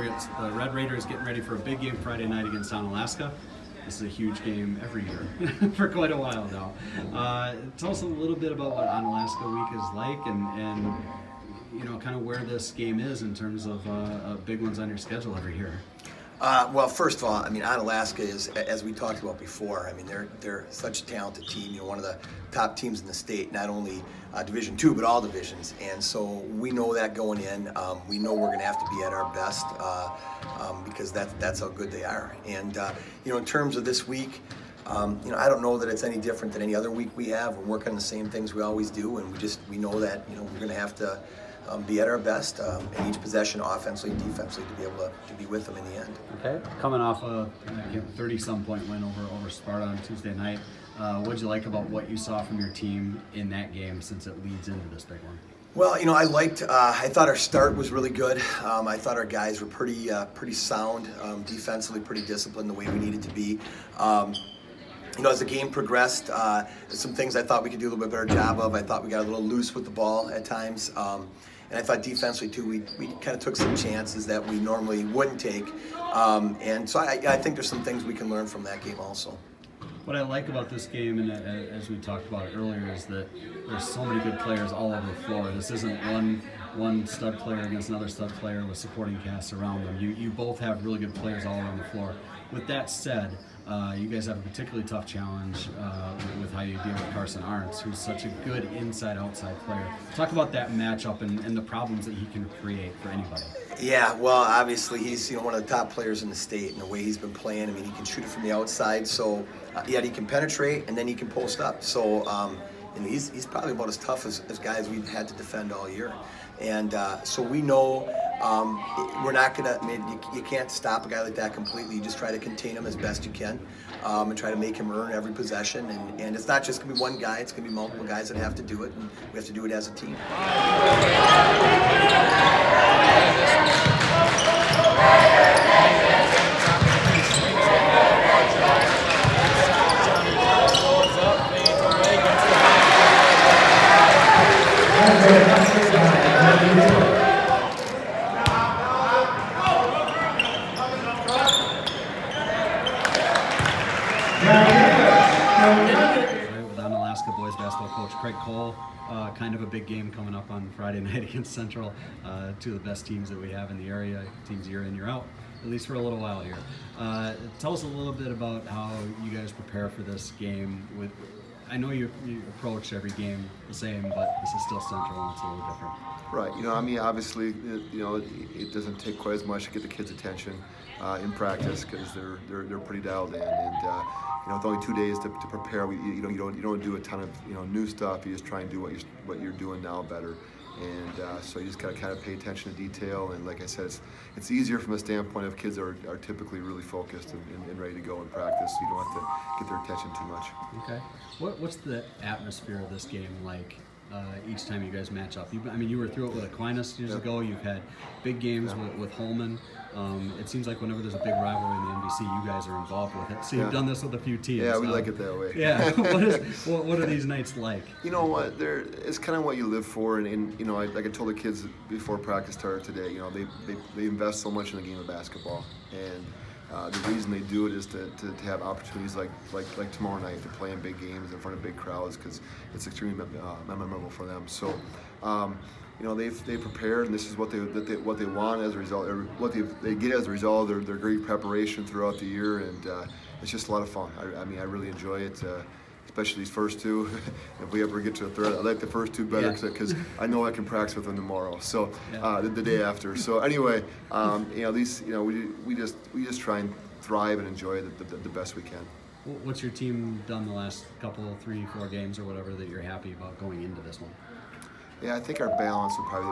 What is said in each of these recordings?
the Red Raiders getting ready for a big game Friday night against Onalaska. This is a huge game every year for quite a while now. Tell us a little bit about what Onalaska Week is like, and you know, kind of where this game is in terms of big ones on your schedule every year. Well, first of all, I mean, Onalaska is, as we talked about before, I mean, they're such a talented team. You know, one of the top teams in the state, not only Division II, but all divisions. And so we know that going in. We know we're going to have to be at our best because that's how good they are. And you know, in terms of this week, you know, I don't know that it's any different than any other week we have. We're working on the same things we always do, and we know that, you know, we're going to have to be at our best in each possession, offensively, defensively, to be able to be with them in the end. Okay, coming off a 30-some point win over Sparta on Tuesday night, what did you like about what you saw from your team in that game, since it leads into this big one? Well, you know, I thought our start was really good. I thought our guys were pretty sound, defensively, pretty disciplined the way we needed to be. You know, as the game progressed, there's some things I thought we could do a little bit better job of. I thought we got a little loose with the ball at times. And I thought defensively, too, we kind of took some chances that we normally wouldn't take. And so I think there's some things we can learn from that game also. What I like about this game, and as we talked about earlier, is that there's so many good players all over the floor. This isn't one stud player against another stud player with supporting casts around them. You both have really good players all around the floor. With that said, you guys have a particularly tough challenge with how you deal with Carson Arntz, who's such a good inside-outside player. Talk about that matchup and the problems that he can create for anybody. Yeah, well, obviously he's, you know, one of the top players in the state, and the way he's been playing, I mean, he can shoot it from the outside, so yet he can penetrate, and then he can post up. So you know, he's probably about as tough as guys we've had to defend all year. And so we know we're not gonna, I mean, you can't stop a guy like that completely. You just try to contain him as best you can and try to make him earn every possession. And it's not just gonna be one guy, it's gonna be multiple guys that have to do it, and we have to do it as a team. With Onalaska boys basketball coach Craig Cole, kind of a big game coming up on Friday night against Central, two of the best teams that we have in the area, teams year in, year out, at least for a little while here. Tell us a little bit about how you guys prepare for this game. I know you approach every game the same, but this is still Central and it's a little different. Right. You know, I mean, obviously, you know, it doesn't take quite as much to get the kids' attention in practice because they're pretty dialed in, and you know, with only 2 days to prepare, you don't do a ton of, you know, new stuff. You just try and do what you're doing now better. And so you just got to kind of pay attention to detail, and like I said, it's easier from a standpoint of kids are typically really focused and ready to go in practice, so you don't have to get their attention too much. Okay. What's the atmosphere of this game like each time you guys match up? I mean, you were through it with Aquinas years ago. You've had big games with Holman. It seems like whenever there's a big rivalry in the MVC, you guys are involved with it. So you've done this with a few teams. Yeah, we like it that way. Yeah. What are these nights like? You know what? It's kind of what you live for, and you know, like I told the kids before practice started today. You know, they invest so much in the game of basketball, and the reason they do it is to have opportunities like tomorrow night to play in big games in front of big crowds, because it's extremely memorable for them. So. You know, they prepared, and this is what they want as a result, or what they get as a result of their great preparation throughout the year, and it's just a lot of fun. I mean, I really enjoy it, especially these first two. If we ever get to a third, I like the first two better because I know I can practice with them tomorrow. So the day after. So anyway, you know, we just try and thrive and enjoy it the best we can. What's your team done the last couple, 3, 4 games or whatever that you're happy about going into this one? Yeah, I think our balance is probably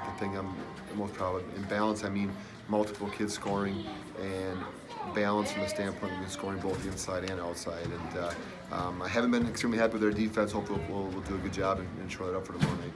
the thing I'm most proud of. In balance, I mean multiple kids scoring, and balance from the standpoint of scoring both inside and outside. And I haven't been extremely happy with their defense. Hopefully we'll do a good job and shore that up for tomorrow night.